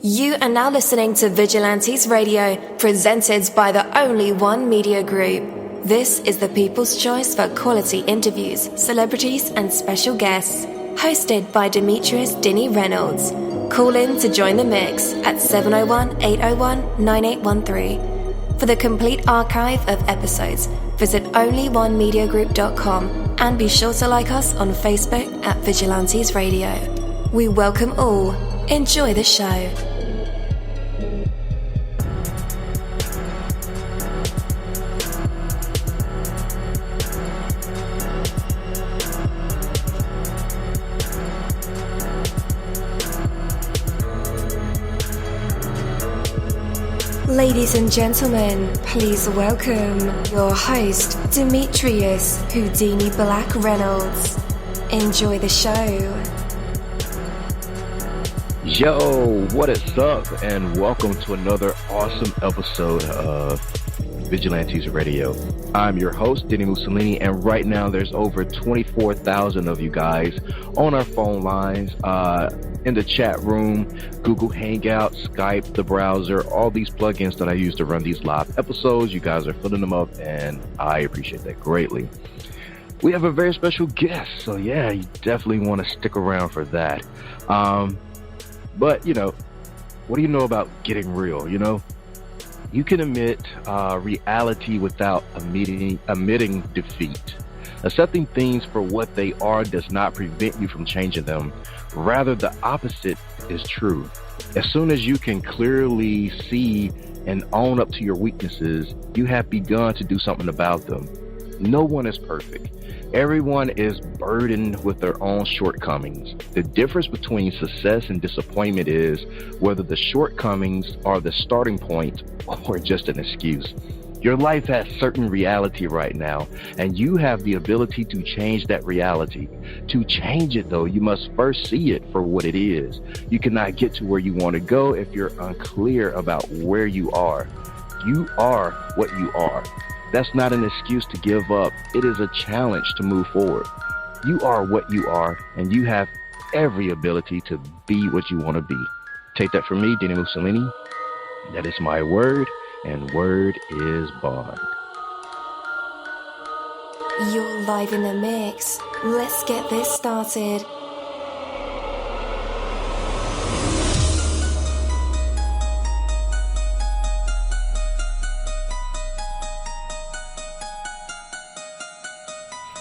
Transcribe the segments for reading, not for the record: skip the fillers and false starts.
You are now listening to Vigilantes Radio, presented by the Only One Media Group. This is the people's choice for quality interviews, celebrities and special guests. Hosted by Demetrius Dini Reynolds. Call in to join the mix at 701-801-9813. For the complete archive of episodes, visit onlyonemediagroup.com and be sure to like us on Facebook at Vigilantes Radio. We welcome all. Enjoy the show. Ladies and gentlemen, please welcome your host, Demetrius Houdini Black Reynolds. Enjoy the show. Yo, what is up? And welcome to another awesome episode of Vigilantes Radio. I'm your host, dini-mussolini, and right now there's over 24,000 of you guys on our phone lines, in the chat room, Google Hangout, Skype, the browser, all these plugins that I use to run these live episodes. You guys are filling them up, and I appreciate that greatly. We have a very special guest, so yeah, you definitely want to stick around for that. But, you know, what do you know about getting real, you know? You can admit reality without admitting defeat. Accepting things for what they are does not prevent you from changing them. Rather, the opposite is true. As soon as you can clearly see and own up to your weaknesses, you have begun to do something about them. No one is perfect. Everyone is burdened with their own shortcomings. The difference between success and disappointment is whether the shortcomings are the starting point or just an excuse. Your life has certain reality right now, and you have the ability to change that reality. To change it, though, you must first see it for what it is. You cannot get to where you want to go if you're unclear about where you are. You are what you are. That's not an excuse to give up. It is a challenge to move forward. You are what you are, and you have every ability to be what you want to be. Take that from me, dini-mussolini. That is my word, and word is bond. You're live in the mix. Let's get this started.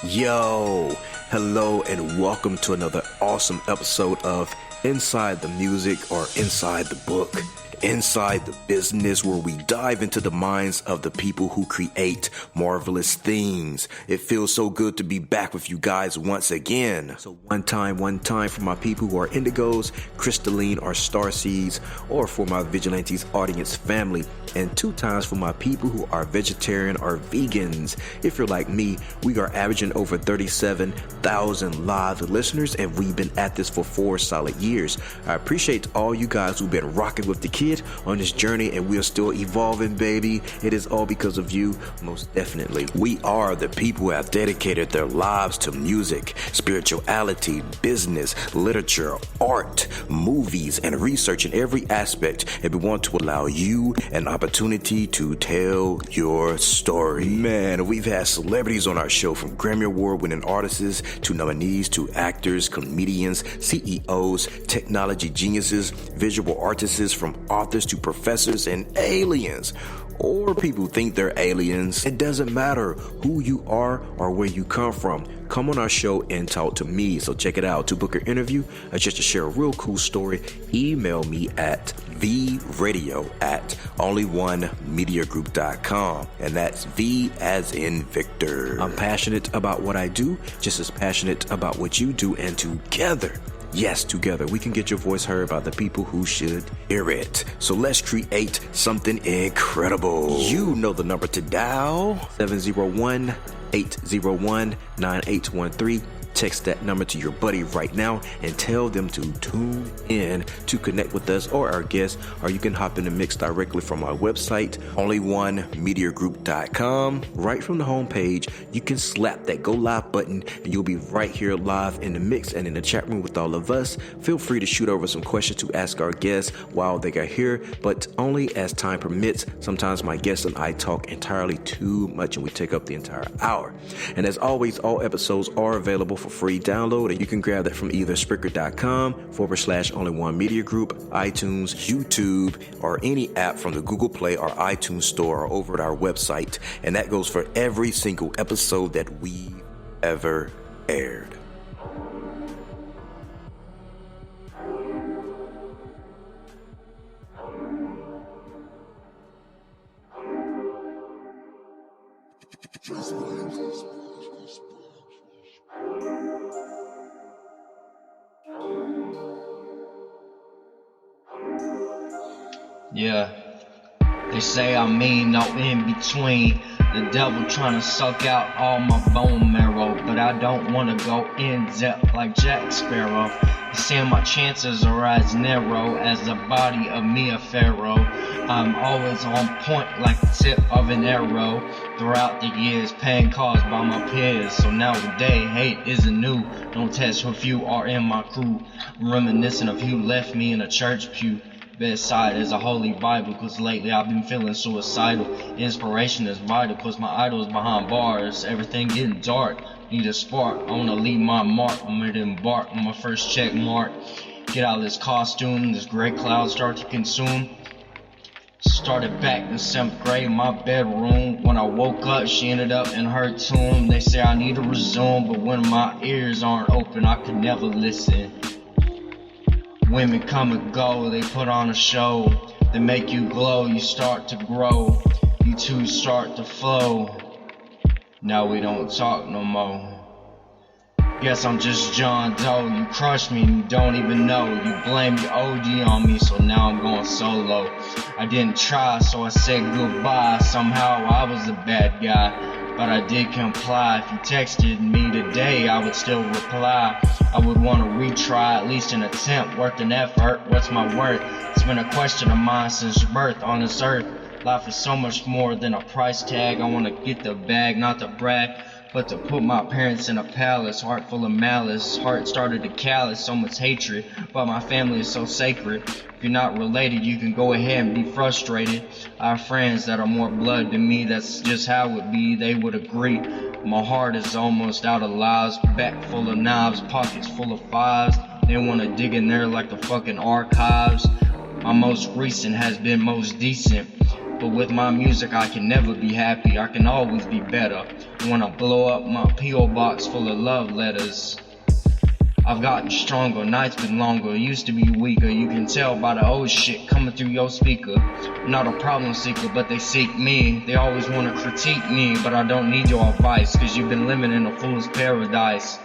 Yo, hello and welcome to another awesome episode of Inside the Music or Inside the Book. Inside the Business, where we dive into the minds of the people who create marvelous things. It feels so good to be back with you guys once again. So one time for my people who are indigos, crystalline or starseeds, or for my Vigilantes audience family, and 2 times for my people who are vegetarian or vegans. If you're like me, we are averaging over 37,000 live listeners, and we've been at this for 4 solid years. I appreciate all you guys who've been rocking with the kid on this journey, and we are still evolving, baby. It is all because of you, most definitely. We are the people who have dedicated their lives to music, spirituality, business, literature, art, movies, and research in every aspect, and we want to allow you an opportunity to tell your story. Man, we've had celebrities on our show, from Grammy Award winning artists to nominees to actors, comedians, CEOs, technology geniuses, visual artists, from authors to professors and aliens, or people who think they're aliens. It doesn't matter who you are or where you come from. Come on our show and talk to me. So check it out. To book an interview or just to share a real cool story, email me at vradio@onlyonemediagroup.com, and that's V as in Victor. I'm passionate about what I do, just as passionate about what you do, and together, yes, together, we can get your voice heard by the people who should hear it. So let's create something incredible. You know the number to dial, 701-801-9813. text that number to your buddy right now and tell them to tune in to connect with us or our guests, or you can hop in the mix directly from our website, onlyonemediagroup.com. Right from the homepage, you can slap that go live button and you'll be right here live in the mix and in the chat room with all of us. Feel free to shoot over some questions to ask our guests while they are here, but only as time permits. Sometimes my guests and I talk entirely too much and we take up the entire hour. And as always, all episodes are available for free download, and you can grab that from either Spreaker.com/only1mediagroup, iTunes, YouTube, or any app from the Google Play or iTunes store, or over at our website. And that goes for every single episode that we ever aired. Yeah, they say I'm mean, no in between. The devil trying to suck out all my bone marrow, but I don't want to go in depth like Jack Sparrow. Saying my chances are as narrow as the body of Mia Farrow. I'm always on point like the tip of an arrow. Throughout the years, pain caused by my peers. So nowadays, hate isn't new. Don't test who few are in my crew. I'm reminiscent of who left me in a church pew. Bedside is a holy Bible, cause lately I've been feeling suicidal. Inspiration is vital, cause my idol's behind bars. Everything getting dark, need a spark. I wanna leave my mark, I'm ready to embark on my first check mark. Get out of this costume, this gray cloud start to consume. Started back in 7th grade in my bedroom. When I woke up, she ended up in her tomb. They say I need to resume, but when my ears aren't open, I could never listen. Women come and go, they put on a show. They make you glow, you start to grow. You two start to flow. Now we don't talk no more. Guess I'm just John Doe. You crushed me and you don't even know. You blame your OD on me, so now I'm going solo. I didn't try, so I said goodbye. Somehow I was the bad guy, but I did comply. If you texted me today, I would still reply. I would want to retry, at least an attempt, worth an effort. What's my worth? It's been a question of mine since birth on this earth. Life is so much more than a price tag. I want to get the bag, not to brag, but to put my parents in a palace. Heart full of malice, heart started to callous. So much hatred, but my family is so sacred. If you're not related, you can go ahead and be frustrated. I have friends that are more blood than me, that's just how it be, they would agree. My heart is almost out of lives, back full of knives, pockets full of fives. They wanna dig in there like the fucking archives. My most recent has been most decent, but with my music I can never be happy, I can always be better. When I blow up my P.O. box full of love letters, I've gotten stronger, nights been longer, used to be weaker. You can tell by the old shit coming through your speaker. I'm not a problem seeker, but they seek me. They always want to critique me, but I don't need your advice, cause you've been living in a fool's paradise.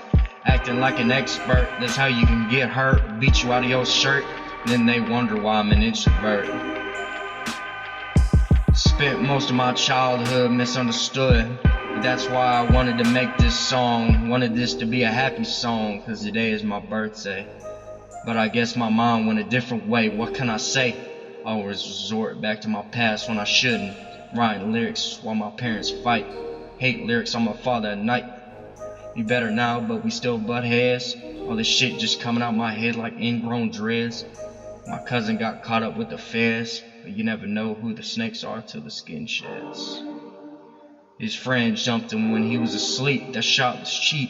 Acting like an expert, that's how you can get hurt. Beat you out of your shirt, then they wonder why I'm an introvert. Spent most of my childhood misunderstood. That's why I wanted to make this song, wanted this to be a happy song, cause today is my birthday. But I guess my mind went a different way, what can I say? I always resort back to my past when I shouldn't. Writing lyrics while my parents fight. Hate lyrics on my father at night. You better now, but we still butt heads. All this shit just coming out my head like ingrown dreads. My cousin got caught up with the feds, but you never know who the snakes are till the skin sheds. His friend jumped him when he was asleep, that shot was cheap.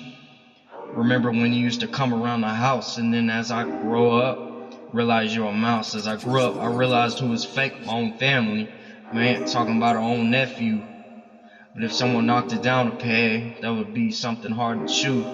Remember when you used to come around the house, and then as I grow up, realize you're a mouse. As I grew up, I realized who was fake, my own family. My aunt talking about her own nephew. But if someone knocked it down a peg, that would be something hard to chew.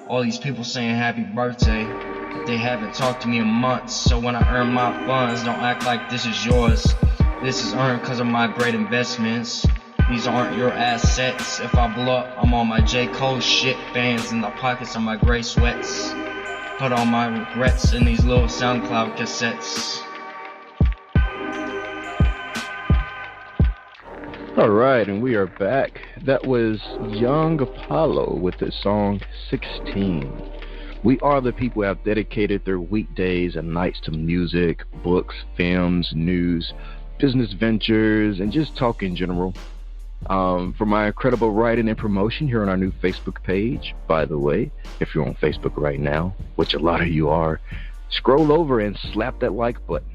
All these people saying happy birthday, but they haven't talked to me in months. So when I earn my funds, don't act like this is yours. This is earned because of my great investments. These aren't your assets. If I blow up, I'm on my J. Cole shit. Bands in the pockets of my gray sweats. Put all my regrets in these little SoundCloud cassettes. All right, and we are back. That was Young Apollo with the song 16. We are the people who have dedicated their weekdays and nights to music, books, films, news, business ventures, and just talk in general. For my incredible writing and promotion here on our new Facebook page, by the way, if you're on Facebook right now, which a lot of you are, scroll over and slap that like button.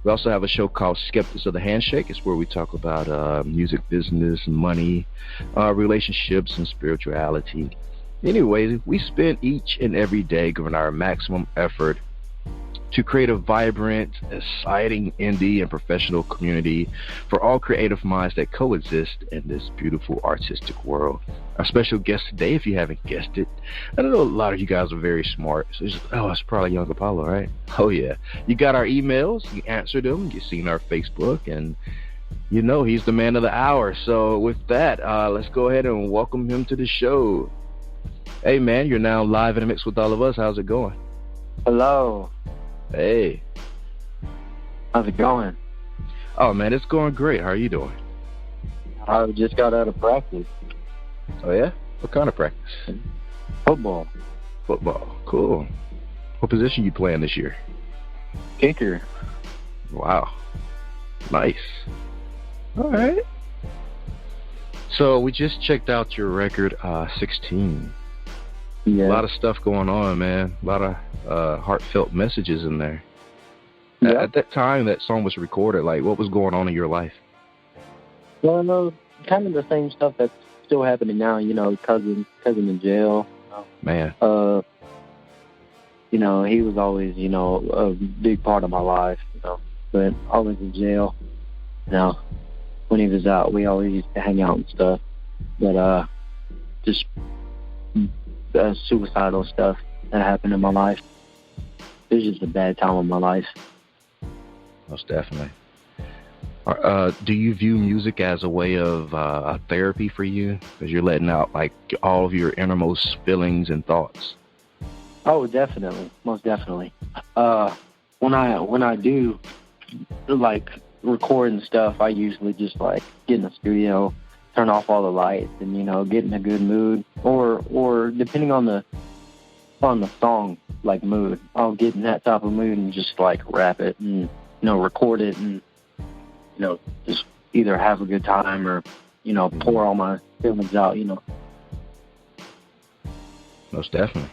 We also have a show called Skeptics of the Handshake. It's where we talk about music business, money, relationships, and spirituality. Anyways, we spend each and every day giving our maximum effort to create a vibrant, exciting indie and professional community for all creative minds that coexist in this beautiful artistic world. Our special guest today, if you haven't guessed it, I know a lot of you guys are very smart, so it's probably Young Apollo, right? Oh yeah. You got our emails, you answered them, you've seen our Facebook, and you know he's the man of the hour. So with that, let's go ahead and welcome him to the show. Hey man, you're now live in the mix with all of us. How's it going? Hello. Hey. How's it going? Oh man, it's going great. How are you doing? I just got out of practice. Oh yeah? What kind of practice? Football. Football. Cool. What position you playing this year? Kicker. Wow. Nice. All right. So we just checked out your record, 16. Yeah. A lot of stuff going on, man. A lot of heartfelt messages in there. Yeah. At that time that song was recorded, like, what was going on in your life? Well, no, kind of the same stuff that's still happening now. You know, cousin in jail. Man. You know, he was always, you know, a big part of my life. You know, but always in jail. You know, when he was out, we always used to hang out and stuff. But just suicidal stuff that happened in my life. It was just a bad time in my life. Most definitely. Do you view music as a way of a therapy for you? Because you're letting out like all of your innermost feelings and thoughts. Oh, definitely, most definitely. When I do like record and stuff, I usually just like get in the studio, turn off all the lights, and you know, get in a good mood. Or depending on the song, like mood, I'll get in that type of mood and just like rap it and, you know, record it and, you know, just either have a good time or, you know, pour all my feelings out, you know. Most definitely.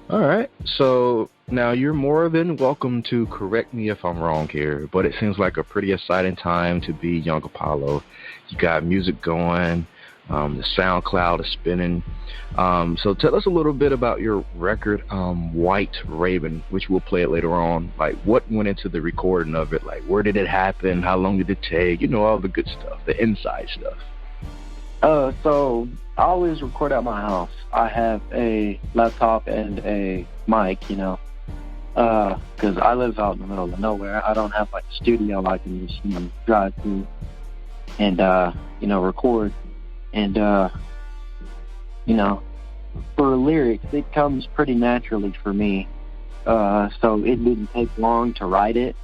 All right. So now you're more than welcome to correct me if I'm wrong here, but it seems like a pretty exciting time to be Young Apollo. You got music going. The SoundCloud is spinning. So tell us a little bit about your record, White Raven, which we'll play it later on. Like, what went into the recording of it? Like, where did it happen? How long did it take? You know, all the good stuff, the inside stuff. So I always record at my house. I have a laptop and a mic, you know, because I live out in the middle of nowhere. I don't have like a studio I can just, you know, drive to and, you know, record. And, you know, for lyrics, it comes pretty naturally for me. So it didn't take long to write it.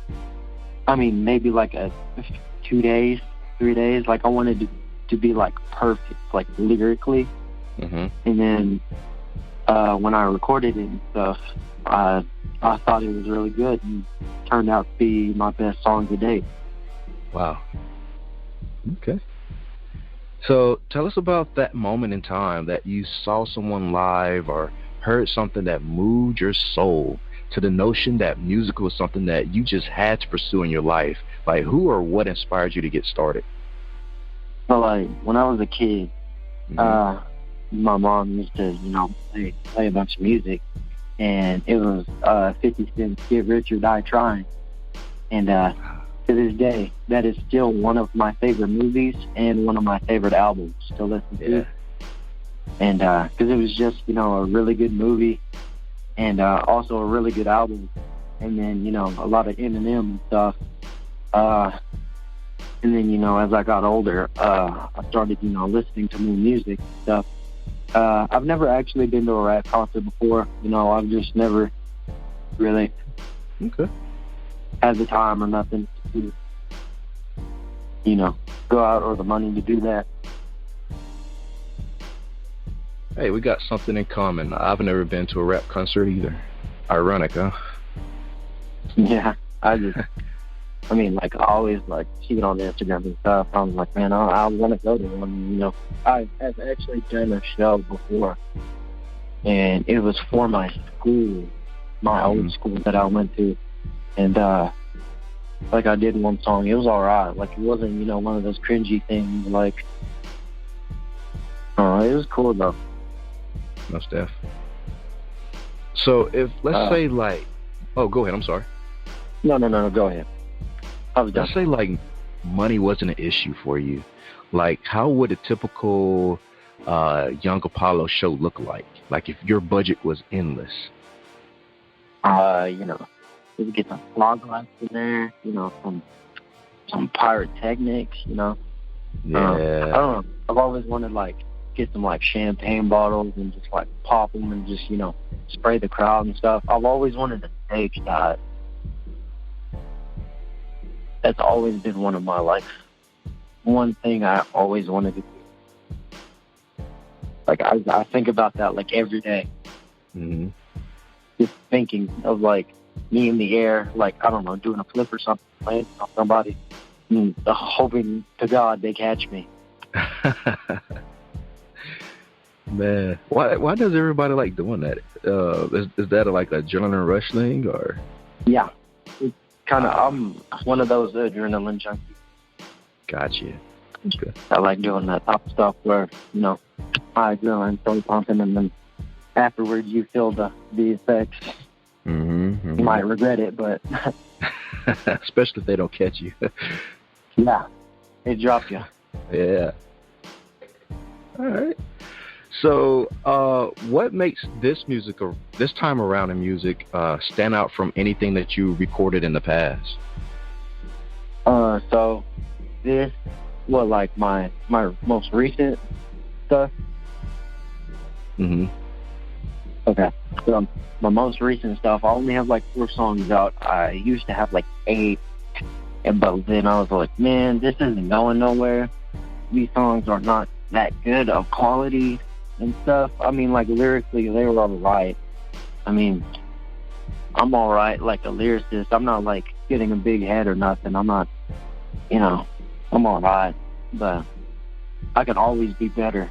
I mean, maybe like 2 days, 3 days. Like I wanted to be like perfect, like lyrically. Mm-hmm. And then when I recorded it and stuff, I thought it was really good and turned out to be my best song to date. Wow. Okay. So tell us about that moment in time that you saw someone live or heard something that moved your soul to the notion that music was something that you just had to pursue in your life. Like, who or what inspired you to get started? Well, like, when I was a kid, my mom used to, you know, play a bunch of music, and it was 50 Cent's Get Rich or Die Trying. And to this day, that is still one of my favorite movies and one of my favorite albums to listen to. And because it was just, you know, a really good movie and also a really good album. And then, you know, a lot of Eminem and stuff. And then, you know, as I got older, I started, you know, listening to more music and stuff. I've never actually been to a rap concert before. You know, I've just never really had the time or nothing. go out or the money to do that. Hey, we got something in common. I've never been to a rap concert either. Ironic, huh? Yeah, I always see it on Instagram and stuff. I was like, man, I want to go to one. I've actually done a show before, and it was for my school, my old school that I went to, and I did one song. It was all right. It wasn't one of those cringy things. It was cool though. No, Steph. So if let's say oh, go ahead. I'm sorry. No, go ahead. I was done. Let's say money wasn't an issue for you. How would a typical Young Apollo show look like? If your budget was endless. We would get some fog lights in there. Some pyrotechnics. Yeah. I don't know. I've always wanted get some champagne bottles and just pop them and just spray the crowd and stuff. I've always wanted a stage that. That's always been one of my one thing I always wanted to do. I think about that every day. Mm-hmm. Just thinking of me in the air, I don't know, doing a flip or something, playing on somebody, and hoping to God they catch me. Man, why does everybody like doing that? Is that an adrenaline rush thing or? Yeah, it's kind of. I'm one of those adrenaline junkies. Gotcha. Okay. I like doing that type of stuff where my adrenaline starts pumping, and then afterwards you feel the effects. Mm-hmm. You might regret it, but especially if they don't catch you. Yeah, it drops you. Yeah. All right. So, what makes this time around in music, stand out from anything that you recorded in the past? So this, my most recent stuff? Mm-hmm. Okay. So my most recent stuff, I only have 4 songs out. I used to have 8, but then I was like, man, this isn't going nowhere. These songs are not that good of quality and stuff. Lyrically, they were all right. I'm all right, a lyricist. I'm not, getting a big head or nothing. I'm not, I'm all right. But I can always be better.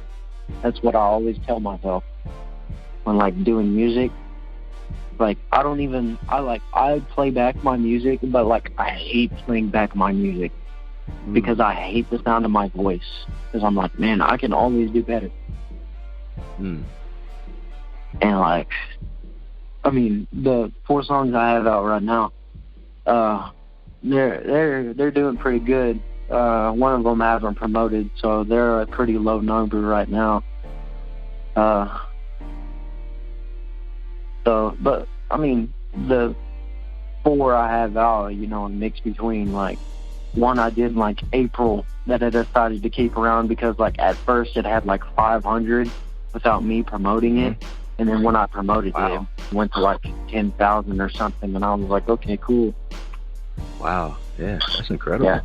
That's what I always tell myself when, doing music. I play back my music, but, I hate playing back my music because I hate the sound of my voice. Because I'm like, man, I can always do better. Mm. And the 4 songs I have out right now, they're doing pretty good. One of them I haven't promoted, so they're a pretty low number right now. The 4 I have out, a mix between one I did in April that I decided to keep around because at first it had 500 without me promoting it, and then when I promoted it went to 10,000 or something, and I was like, okay, cool. Wow, yeah, that's incredible. Yeah.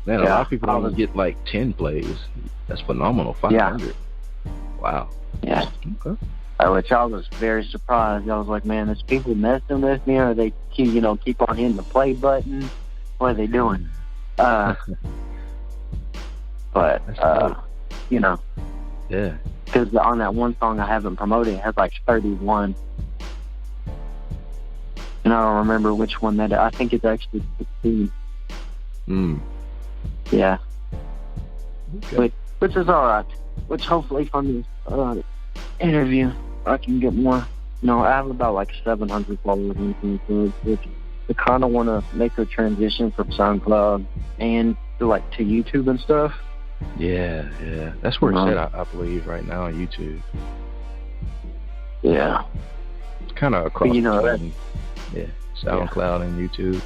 Man, a lot of people don't get 10 plays. That's phenomenal. 500. Yeah. Wow. Yeah. Okay. Which I was very surprised. I was like, man, is people messing with me, or they keep on hitting the play button? What are they doing? But yeah. Because on that one song I haven't promoted, it has 31. And I don't remember which one that. I think it's actually 16. Yeah. Okay. Which is all right. Which hopefully from this interview I can get more. I have about 700 followers on YouTube, which I kind of want to make a transition from SoundCloud and to YouTube and stuff. Yeah. That's where it's at, I believe, right now on YouTube. Yeah. It's kind of across between, SoundCloud and YouTube.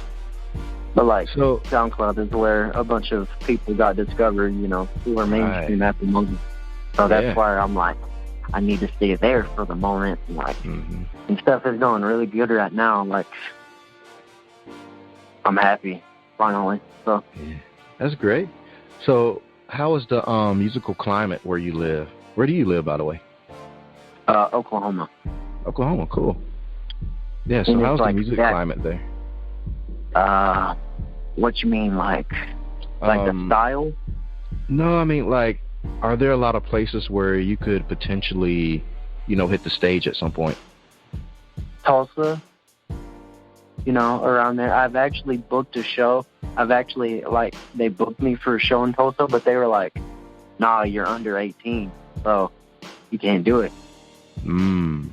But SoundCloud is where a bunch of people got discovered, who are mainstream at the moment. So that's why I'm I need to stay there for the moment. And stuff is going really good right now. I'm happy, finally. So That's great. So, how is the musical climate where you live? Where do you live, by the way? Oklahoma. Oklahoma, cool. Yeah, so And how's it's the like music that- climate there? What you mean, like the style? No, I mean, like, are there a lot of places where you could potentially, hit the stage at some point? Tulsa, around there. I've actually booked a show. They booked me for a show in Tulsa, but they were like, nah, you're under 18, so you can't do it. So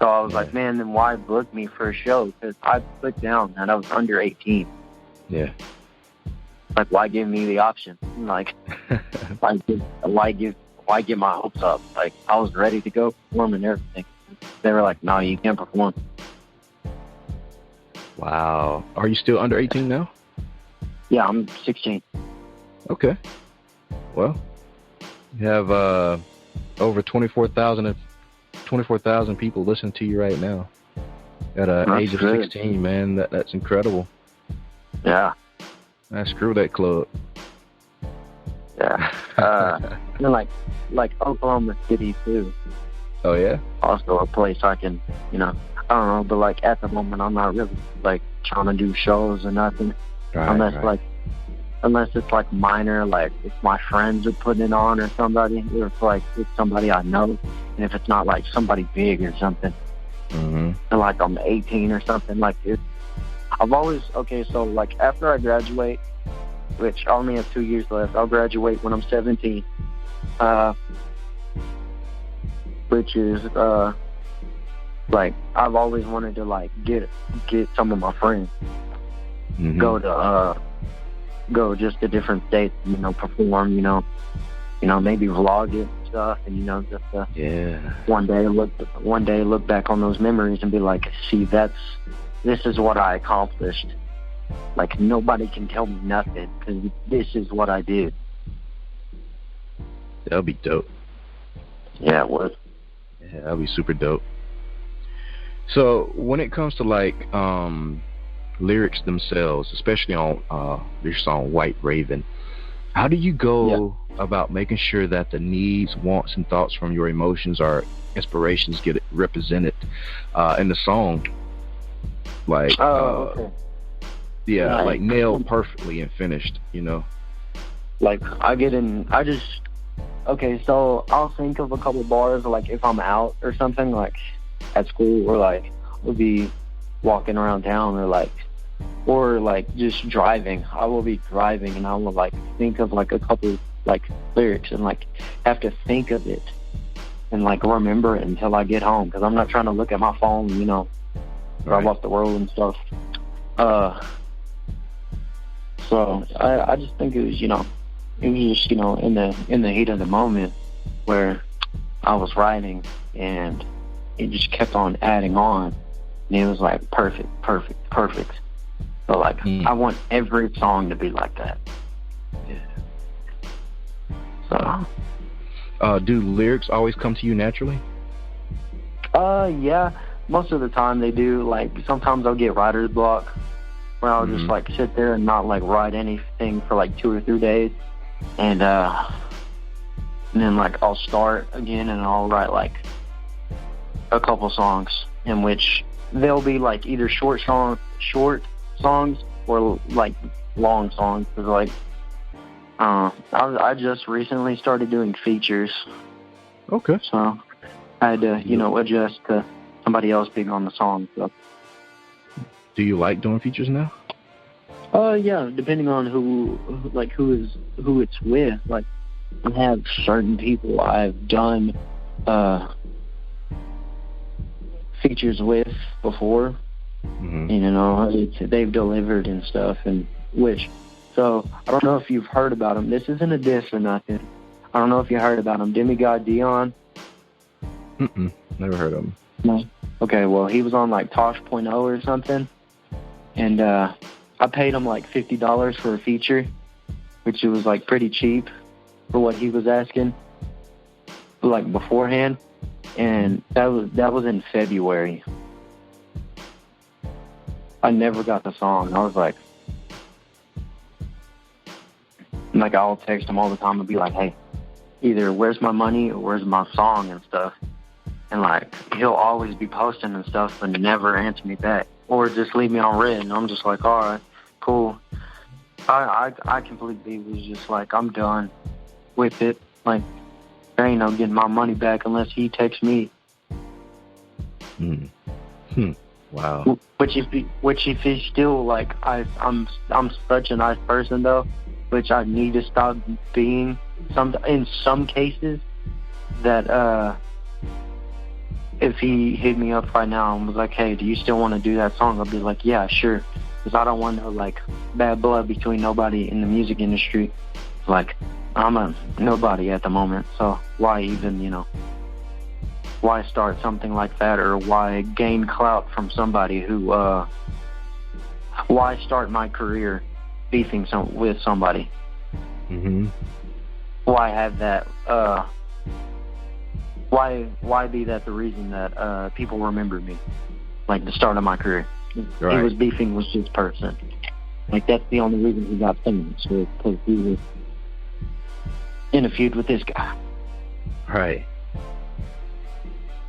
I was like, man, then why book me for a show? Because I put down that I was under 18. Yeah. Like, why give me the option? Like, why get my hopes up? Like, I was ready to go perform and everything. They were like, no, you can't perform. Wow. Are you still under 18 now? Yeah, I'm 16. Okay. Well, you have over 24,000 people listening to you right now at an age of 16, man. That's incredible. Yeah. Screw that club. Yeah. And like Oklahoma City too. Oh yeah. Also a place I can, I don't know, but like at the moment I'm not really like trying to do shows or nothing. Unless it's like minor, like if my friends are putting it on or somebody, or if like it's somebody I know, and if it's not like somebody big or something, and like I'm 18 or something, like it. I've always, so like after I graduate, which I only have 2 years left, I'll graduate when I'm 17, which is, like, I've always wanted to like get some of my friends, go just to different states, perform, maybe vlog it and stuff, and just one day look back on those memories and be like, see, this is what I accomplished. Like, nobody can tell me nothing because this is what I did. That'll be dope. Yeah, it was. Yeah, that'll be super dope. So, when it comes to like lyrics themselves, especially on your song White Raven, how do you go about making sure that the needs, wants, and thoughts from your emotions or inspirations get represented in the song? Like, like nailed perfectly and finished, Like, so I'll think of a couple bars, like if I'm out or something, like at school, or like we'll be walking around town, or like just driving. I will be driving and I will like think of like a couple like lyrics and like have to think of it and like remember it until I get home, because I'm not trying to look at my phone, drive off the road and stuff. So I just think it was just in the heat of the moment where I was writing, and it just kept on adding on, and it was like perfect. So like I want every song to be like that. Yeah. So do lyrics always come to you naturally? Yeah. Most of the time they do. Like sometimes I'll get writer's block, where I'll just like sit there and not like write anything for like 2 or 3 days, and then like I'll start again and I'll write like a couple songs, in which they'll be like either short songs or like long songs. Cause like I just recently started doing features. Okay. So I had to adjust to somebody else being on the song. So. Do you like doing features now? Yeah, depending on who it's with. Like, I have certain people I've done features with before. They've delivered and stuff, so I don't know if you've heard about them. This isn't a diss or nothing. I don't know if you heard about him. Demigod Dion. Never heard of him. No. Okay, well, he was on like Tosh.0 or something, and I paid him like $50 for a feature, which was like pretty cheap for what he was asking, like beforehand, and that was in February. I never got the song. I was like, like, I'll text him all the time and be like, hey, either where's my money or where's my song and stuff. And, like, he'll always be posting and stuff but never answer me back. Or just leave me on red. And I'm just like, all right, cool. I completely was just like, I'm done with it. Like, there ain't no getting my money back unless he texts me. Wow. Which if he's still like, I'm such a nice person though, which I need to stop being in some cases. That if he hit me up right now and was like, hey, do you still want to do that song? I'll be like, yeah, sure. Because I don't want no, like, bad blood between nobody in the music industry. Like, I'm a nobody at the moment, so why even, why start something like that, or why gain clout from somebody who, why start my career beefing with somebody? Mm-hmm. Why have that, why be that the reason that people remember me? Like, the start of my career. Right. He was beefing with this person. Like, that's the only reason he got famous, was because he was in a feud with this guy. Right.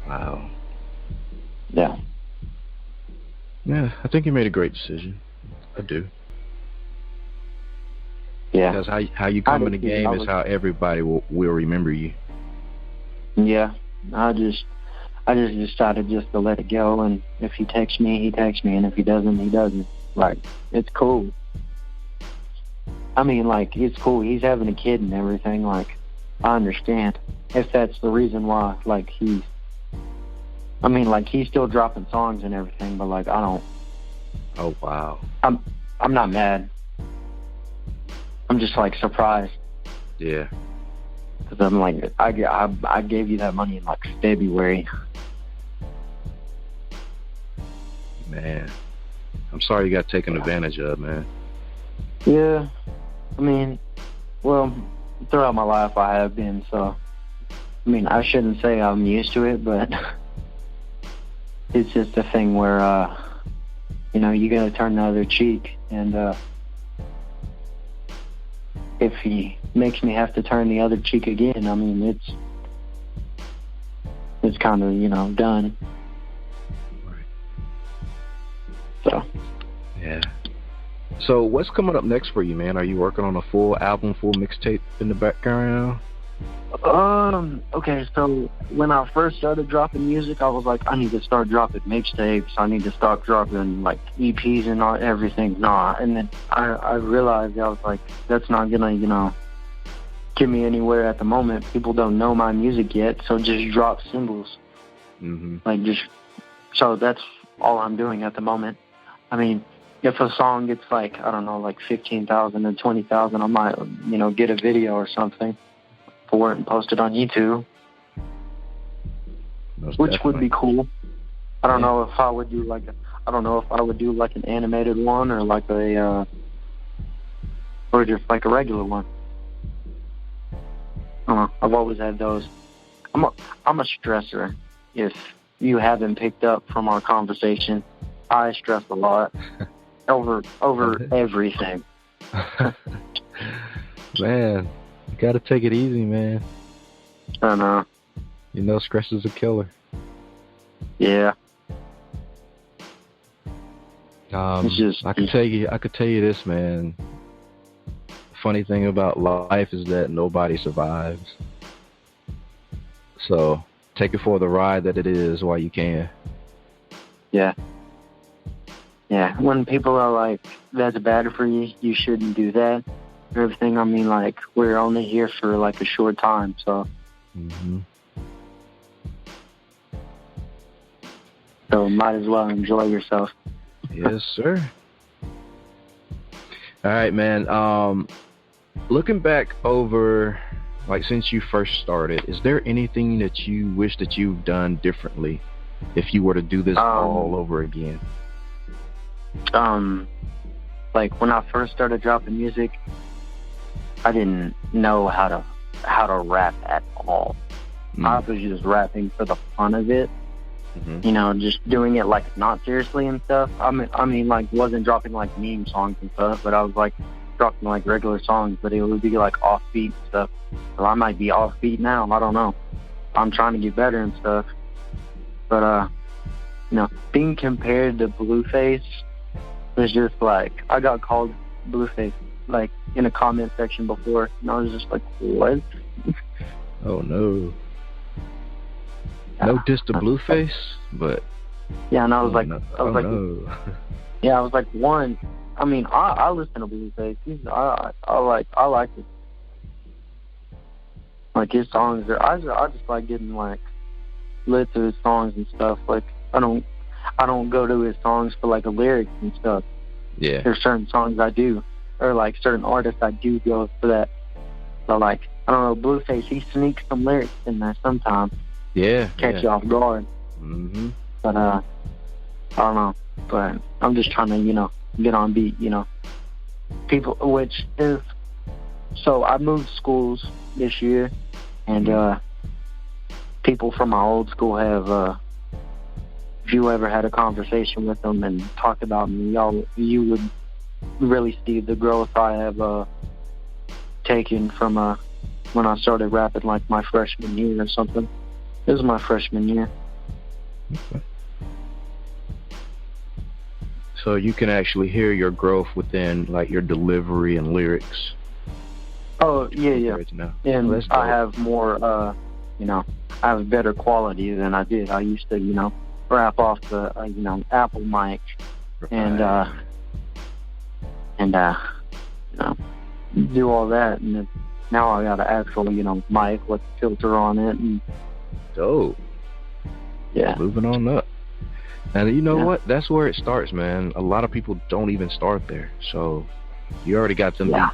Wow. Yeah. Yeah, I think you made a great decision. I do. Yeah. Because how you come in the game is how everybody will remember you. Yeah. I just decided just to let it go, and if he texts me, he texts me, and if he doesn't, he doesn't. Like, it's cool. I mean, like, it's cool. He's having a kid and everything. Like, I understand if that's the reason why. Like, he's still dropping songs and everything, but, like, I don't. Oh, wow. I'm not mad. I'm just, like, surprised. Yeah. Because I'm like, I gave you that money in, like, February. Man, I'm sorry you got taken advantage of, man. Yeah. I mean, well, throughout my life I have been, so, I mean, I shouldn't say I'm used to it, but it's just a thing where, you gotta turn the other cheek, and if he makes me have to turn the other cheek again, I mean, it's kind of, done. Right. So. Yeah. So what's coming up next for you, man? Are you working on a full album, full mixtape in the background? Okay, so when I first started dropping music, I was like, I need to start dropping mixtapes. I need to start dropping, like, EPs and everything. Nah, and then I realized, I was like, that's not gonna, get me anywhere at the moment. People don't know my music yet, so just drop singles. Mm-hmm. So that's all I'm doing at the moment. I mean, if a song gets, like, I don't know, like 15,000 or 20,000, I might, get a video or something for it and post it on YouTube, which would be cool. I don't know if I would do like an animated one or like or just like a regular one. I don't know. I've always had those. I'm a stressor. If you haven't picked up from our conversation, I stress a lot over everything. Man, you gotta take it easy, man. I know. Stress is a killer. Yeah. I could tell you this, man. Funny thing about life is that nobody survives. So take it for the ride that it is while you can. Yeah. Yeah. When people are like, that's bad for you, you shouldn't do that. Everything. I mean, like, we're only here for like a short time, so. Mm-hmm. So might as well enjoy yourself. Yes, sir. All right, man. Looking back over, like, since you first started, is there anything that you wish that you've done differently if you were to do this all over again? Like, when I first started dropping music, I didn't know how to rap at all. I was just rapping for the fun of it. Mm-hmm. Just doing it, like, not seriously and stuff. I mean, like, wasn't dropping, like, meme songs and stuff, but I was, like, dropping like regular songs, but it would be like offbeat stuff. So I might be offbeat now. I don't know. I'm trying to get better and stuff. But being compared to Blueface was just like, I got called Blueface like in a comment section before, and I was just like, what? Oh no. No diss to Blueface, but yeah, and I was like, no. Yeah, I was like, one. I mean, I listen to Blueface. I like it. Like his songs I just like getting like lit to his songs and stuff. Like I don't go to his songs for like the lyrics and stuff. Yeah. There's certain songs I do, or like certain artists I do go for that. So like, I don't know, Blueface, he sneaks some lyrics in there sometimes. Yeah. Catch you off guard. Mm-hmm. But I don't know. But I'm just trying to, get on beat, People, which is, so I moved schools this year, and people from my old school have, if you ever had a conversation with them and talked about me, you would really see the growth I have taken from when I started rapping like my freshman year or something. It was my freshman year. Okay. So you can actually hear your growth within like your delivery and lyrics. Oh, yeah. And well, I have more, I have better quality than I did. I used to, rap off the, Apple mic and do all that. And then now I got an actual, mic with a filter on it. And dope. Yeah. Moving on up. And you know what? That's where it starts, man. A lot of people don't even start there. So you already got them. Yeah.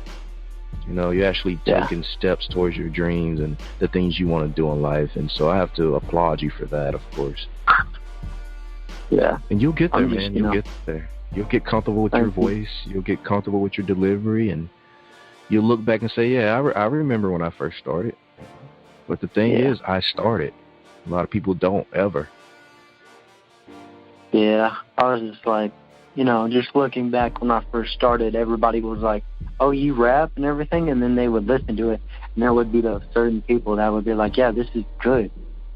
You're actually taking steps towards your dreams and the things you want to do in life. And so I have to applaud you for that, of course. Yeah. And you'll get there, man. You'll get there. You'll get comfortable with your voice. You'll get comfortable with your delivery. And you'll look back and say, yeah, I remember when I first started. But the thing is, I started. A lot of people don't ever. Yeah, I was just like, just looking back when I first started, everybody was like, oh, you rap and everything? And then they would listen to it, and there would be those certain people that would be like, yeah, this is good.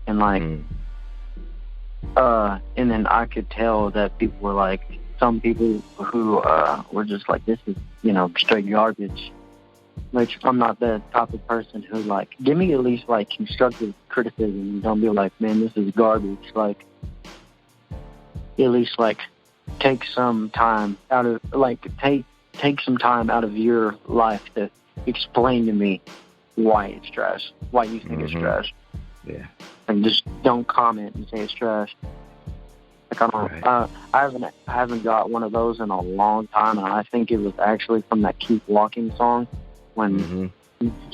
And like, and then I could tell that people were like, some people who were just like, this is, straight garbage. Which I'm not the type of person who like, give me at least like constructive criticism. Don't be like, man, this is garbage. Like, at least like take some time out of take some time out of your life to explain to me why it's trash, why you think it's trash. Yeah. And just don't comment and say it's trash. Like I haven't got one of those in a long time, and I think it was actually from that Keep Walking song when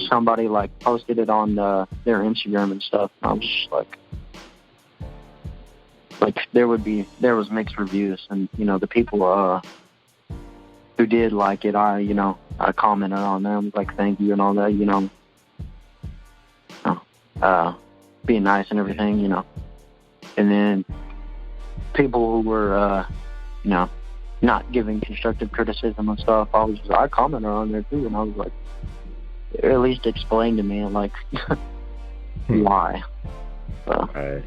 somebody like posted it on their Instagram and stuff. And I was just like there was mixed reviews, and the people who did like it, I commented on them like thank you and all that, being nice and everything, and then people who were not giving constructive criticism and stuff, I commented on there too, and I was like, at least explain to me like why. Right.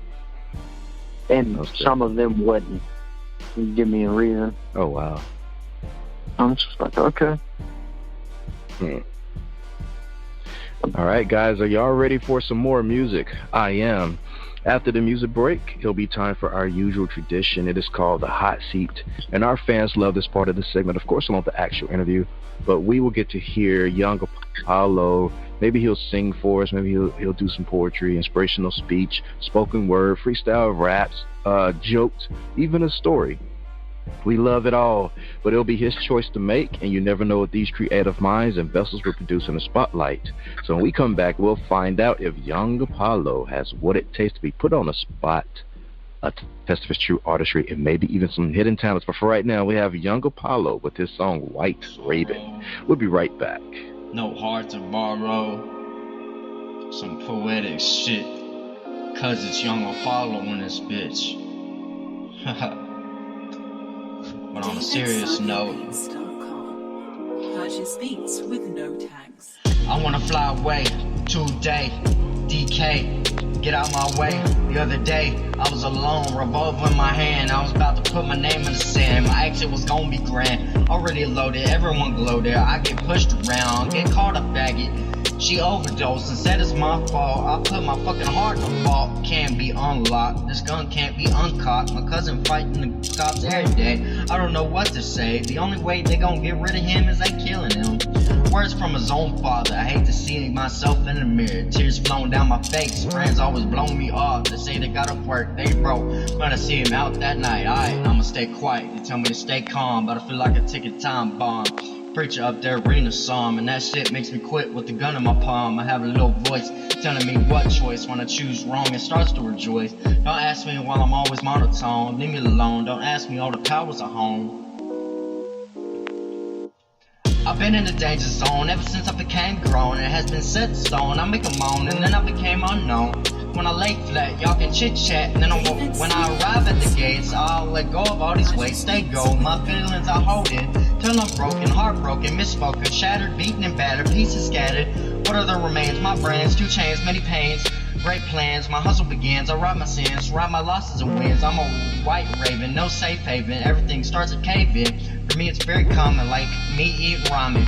And some of them wouldn't give me a reason. Oh, wow. I'm just like, okay. All right, guys, are y'all ready for some more music? I am. After the music break, it'll be time for our usual tradition. It is called the Hot Seat, and our fans love this part of the segment, of course, along with the actual interview, but we will get to hear young Apollo. Maybe he'll sing for us. Maybe he'll do some poetry, inspirational speech, spoken word, freestyle raps, jokes, even a story. We love it all, but it'll be his choice to make, and you never know what these creative minds and vessels will produce in the spotlight. So when we come back, we'll find out if young Apollo has what it takes to be put on a spot, a test of his true artistry, and maybe even some hidden talents. But for right now, we have young Apollo with his song White Raven. We'll be right back. No heart to borrow, some poetic shit, cause it's young Apollo in this bitch. But on a serious note, purchase beats with no tags. I wanna fly away today, DK, get out my way. The other day, I was alone, revolver in my hand. I was about to put my name in the sand. My exit was gonna be grand. Already loaded, everyone gloated. I get pushed around, get caught a faggot. She overdosed and said it's my fault. I put my fucking heart in the vault. Can't be unlocked, this gun can't be uncocked. My cousin fighting the cops every day. I don't know what to say. The only way they gon' get rid of him is they killing him. Words from his own father. I hate to see myself in the mirror. Tears flowing down my face. Friends always blow me off. They say they gotta work, they broke. Gonna see him out that night. Alright, I'ma stay quiet. They tell me to stay calm, but I feel like a ticking time bomb. Preacher up there reading a psalm, and that shit makes me quit with the gun in my palm. I have a little voice telling me what choice. When I choose wrong, it starts to rejoice. Don't ask me while I'm always monotone. Leave me alone, don't ask me, all the powers are home. I've been in the danger zone ever since I became grown. It has been set in stone, I make a moan, and then I became unknown. When I lay flat, y'all can chit-chat, and then when I arrive at the gates, I'll let go of all these weights, they go. My feelings I hold in, till I'm broken, heartbroken, misspoken, shattered, beaten and battered, pieces scattered. What are the remains? My brains, 2 chains, many pains, great plans. My hustle begins, I ride my sins, ride my losses and wins. I'm a white raven, no safe haven, everything starts to cave in. For me it's very common, like me eating ramen.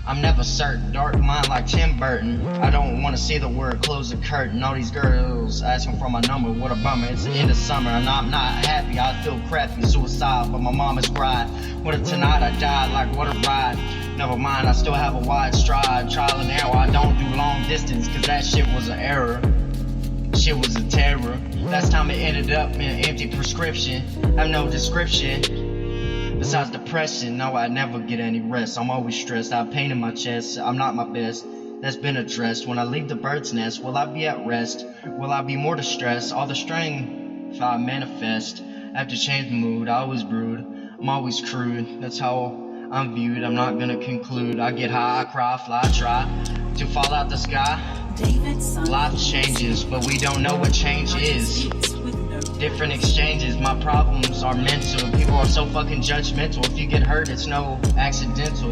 I'm never certain, dark mind like Tim Burton. I don't wanna see the word close the curtain. All these girls asking for my number, what a bummer. It's the end of summer and I'm not happy. I feel crappy, suicide, but my mama's cried. What if tonight I died, like what a ride. Never mind, I still have a wide stride. Trial and error, I don't do long distance, cause that shit was an error. Shit was a terror. Last time it ended up in an empty prescription. Have no description. Besides depression, no, I never get any rest. I'm always stressed, I have pain in my chest. I'm not my best, that's been addressed. When I leave the bird's nest, will I be at rest? Will I be more distressed? All the strain, if I manifest. I have to change the mood, I always brood. I'm always crude, that's how I'm viewed. I'm not gonna conclude. I get high, I cry, fly, try to fall out the sky. Life changes, but we don't know what change is. Different exchanges, my problems are mental. People are so fucking judgmental. If you get hurt, it's no accidental.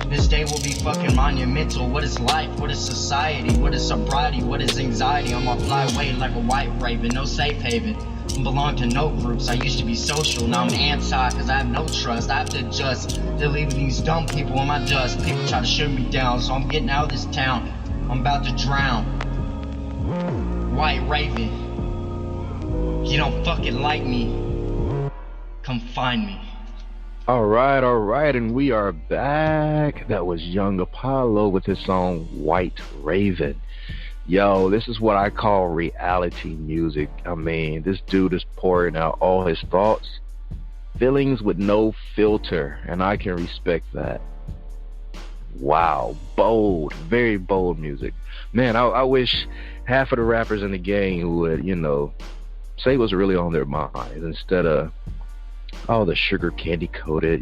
This day will be fucking monumental. What is life? What is society? What is sobriety? What is anxiety? I'm gonna fly away like a white raven, no safe haven. I belong to no groups. I used to be social, now I'm anti, cause I have no trust. I have to adjust. They're leaving these dumb people in my dust. People try to shoot me down, so I'm getting out of this town. I'm about to drown. White raven. You don't fucking like me, come find me. All right, and we are back. That was Young Apollo with his song White Raven. Yo, this is what I call reality music. I mean, this dude is pouring out all his thoughts, feelings with no filter, and I can respect that. Wow, bold, very bold music. Man, I wish half of the rappers in the game would, say what's really on their minds instead of all the sugar candy coated,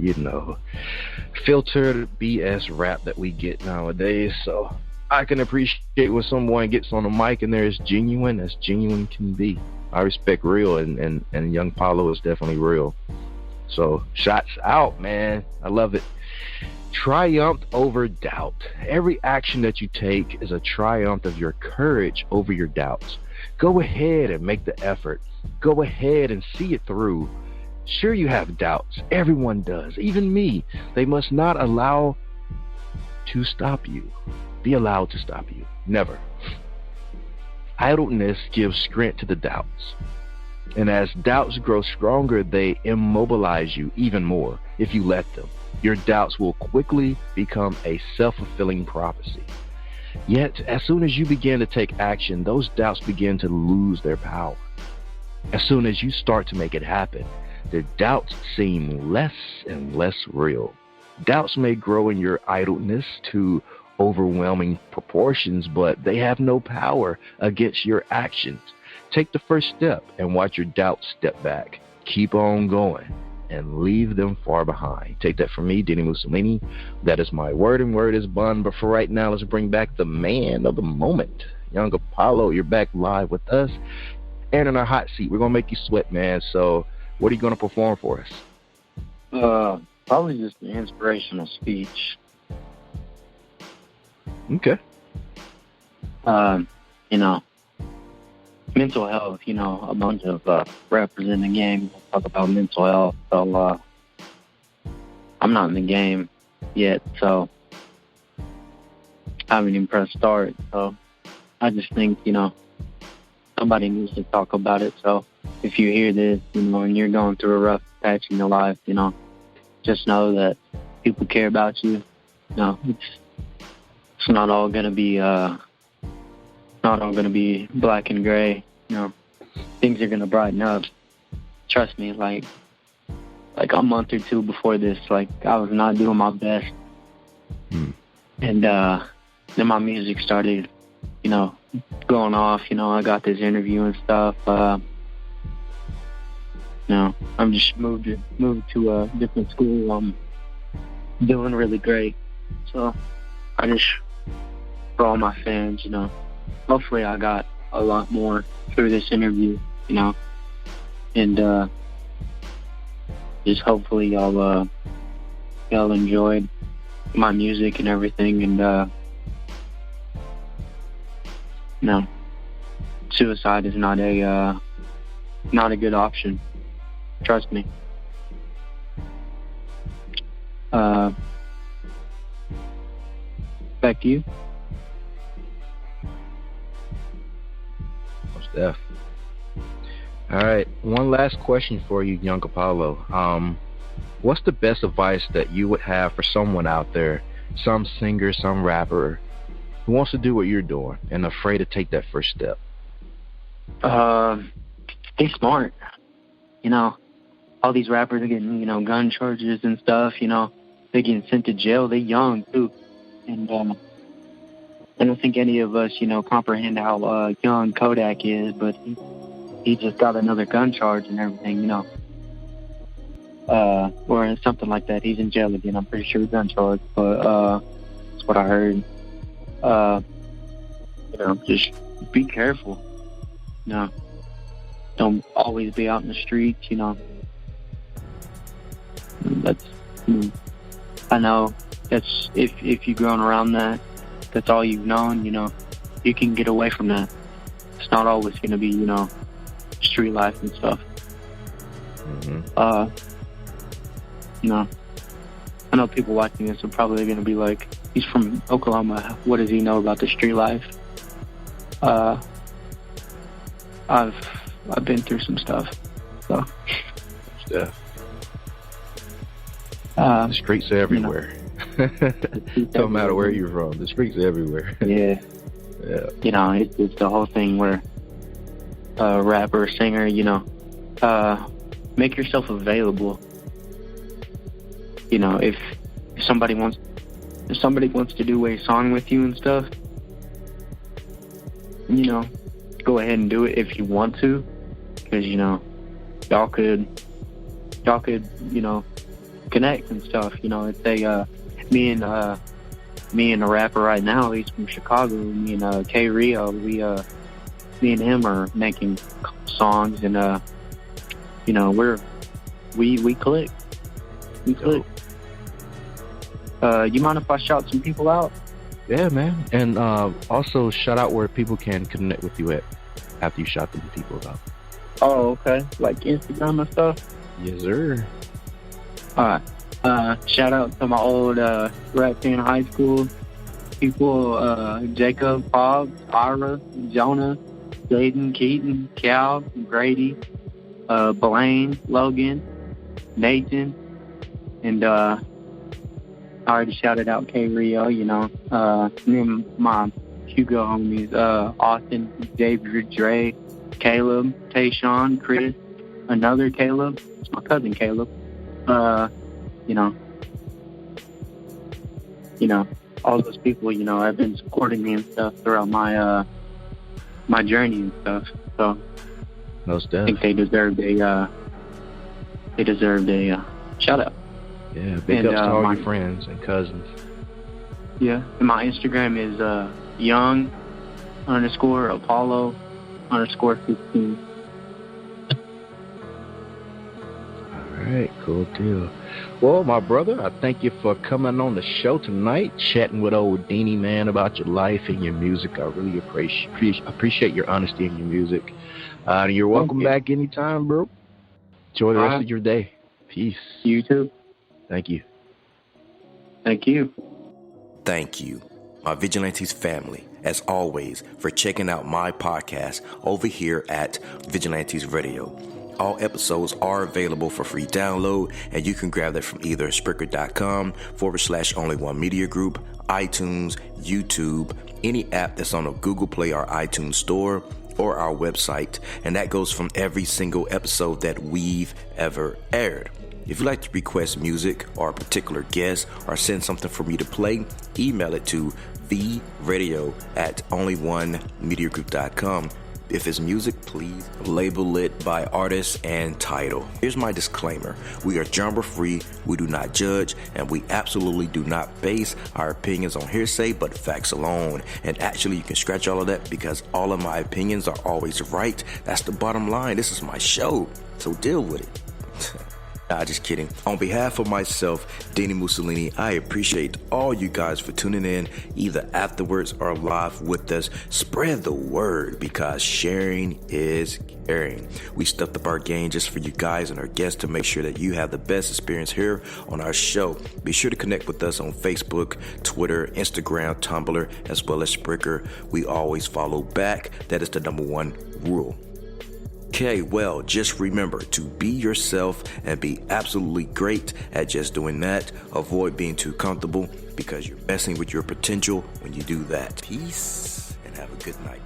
filtered BS rap that we get nowadays. So I can appreciate when someone gets on the mic and they're as genuine can be. I respect real, and Young Apollo is definitely real. So shots out, man. I love it. Triumph over doubt. Every action that you take is a triumph of your courage over your doubts. Go ahead and make the effort. Go ahead and see it through. Sure, you have doubts. Everyone does, even me. They must not allow to stop you. Be allowed to stop you. Never. Idleness gives strength to the doubts. And as doubts grow stronger, they immobilize you even more if you let them. Your doubts will quickly become a self-fulfilling prophecy. Yet, as soon as you begin to take action, those doubts begin to lose their power. As soon as you start to make it happen, the doubts seem less and less real. Doubts may grow in your idleness to overwhelming proportions, but they have no power against your actions. Take the first step and watch your doubts step back. Keep on going and leave them far behind. Take that from me, dini-mussolini. That is my word, and word is bond. But for right now, let's bring back the man of the moment, Young Apollo. You're back live with us and in our hot seat. We're going to make you sweat, man. So what are you going to perform for us? Probably just an inspirational speech. Okay. You know, mental health, you know, a bunch of rappers in the game talk about mental health. So I'm not in the game yet, so I haven't even pressed start. So I just think, you know, somebody needs to talk about it. So if you hear this, you know, and you're going through a rough patch in your life, you know, just know that people care about you. You know, it's not all gonna be black and gray. You know, things are gonna brighten up. Trust me. Like a month or two before this, like I was not doing my best, and then my music started, you know, going off. You know, I got this interview and stuff. You know, I'm just moved to a different school. I'm doing really great. So I just, for all my fans, you know, hopefully I got a lot more through this interview, you know, and just hopefully y'all enjoyed my music and everything. And no, suicide is not a good option. Trust me. Back to you. Most def. All right. One last question for you, young Apollo. What's the best advice that you would have for someone out there, some singer, some rapper, who wants to do what you're doing and afraid to take that first step? Stay smart. You know, all these rappers are getting, you know, gun charges and stuff. You know, they're getting sent to jail. They're young too, and I don't think any of us, you know, comprehend how young Kodak is. But he just got another gun charge and everything. You know, or something like that. He's in jail again. I'm pretty sure gun charge, but that's what I heard. You know, just be careful. You know, don't always be out in the streets. You know, that's. I know that's if you've grown around that, that's all you've known. You know, you can get away from that. It's not always going to be, you know, street life and stuff. You know, I know people watching this are probably going to be like, he's from Oklahoma. What does he know about the street life? I've been through some stuff. So. Yeah. The streets are everywhere. You know, don't matter where you're from. The streets are everywhere. Yeah. Yeah. You know, it's the whole thing where rapper, singer, you know, make yourself available. You know, if somebody wants to do a song with you and stuff, you know, go ahead and do it if you want to, because, you know, y'all could, you know, connect and stuff. You know, it's me and a rapper right now, he's from Chicago. Me and K Rio, me and him are making songs, and you know, we click. We click. You mind if I shout some people out? Yeah, man. And also shout out where people can connect with you at after you shout them people out. Oh, okay. Like Instagram and stuff? Yes, sir. All right. Shout out to my old rap fan high school people, Jacob, Bob, Ira, Jonah, Jaden, Keaton, Cal, Grady, Blaine, Logan, Nathan, and I already shouted out K Rio, you know, me and my Hugo homies, Austin, David, Dre, Caleb, Tayshawn, Chris, another Caleb, it's my cousin Caleb, you know, all those people, you know, have been supporting me and stuff throughout my my journey and stuff. So I think they deserved a shout out. Yeah, big ups to all your friends and cousins. Yeah, and my Instagram is young_Apollo_15. All right. right, cool deal. Well, my brother, I thank you for coming on the show tonight, chatting with old Dini, man, about your life and your music. I really appreciate your honesty in your music. You're welcome back anytime, bro. Enjoy the rest of your day. Peace. You too. Thank you. Thank you. Thank you, my Vigilantes family, as always, for checking out my podcast over here at Vigilantes Radio. All episodes are available for free download, and you can grab that from either Spreaker.com/only1mediagroup, iTunes, YouTube, any app that's on a Google Play or iTunes store, or our website. And that goes from every single episode that we've ever aired. If you'd like to request music or a particular guest or send something for me to play, email it to vradio@only1mediagroup.com. If it's music, please label it by artist and title. Here's my disclaimer. We are genre-free, we do not judge, and we absolutely do not base our opinions on hearsay but facts alone. And actually, you can scratch all of that because all of my opinions are always right. That's the bottom line. This is my show, so deal with it. Nah, just kidding. On behalf of myself, dini-mussolini, I appreciate all you guys for tuning in, either afterwards or live with us. Spread the word because sharing is caring. We stepped up our game just for you guys and our guests to make sure that you have the best experience here on our show. Be sure to connect with us on Facebook, Twitter, Instagram, Tumblr, as well as Spreaker. We always follow back. That is the number one rule. Okay, well, just remember to be yourself and be absolutely great at just doing that. Avoid being too comfortable because you're messing with your potential when you do that. Peace and have a good night.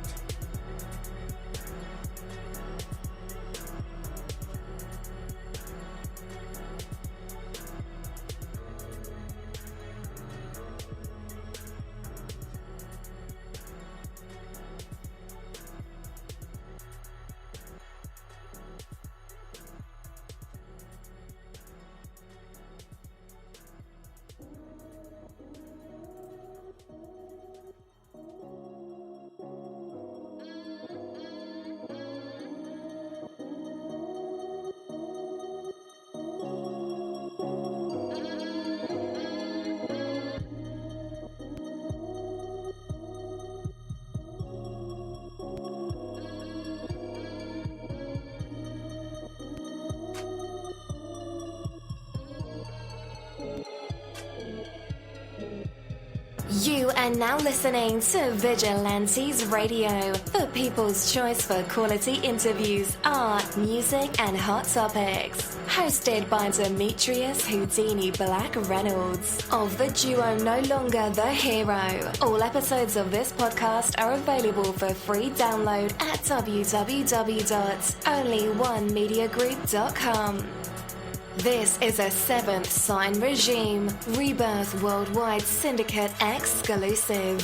You are now listening to Vigilantes Radio, the people's choice for quality interviews, art, music, and hot topics. Hosted by Demetrius Houdini Black Reynolds of the duo No Longer the Hero. All episodes of this podcast are available for free download at www.only1mediagroup.com. This is a Seventh Sign Regime Rebirth Worldwide Syndicate exclusive.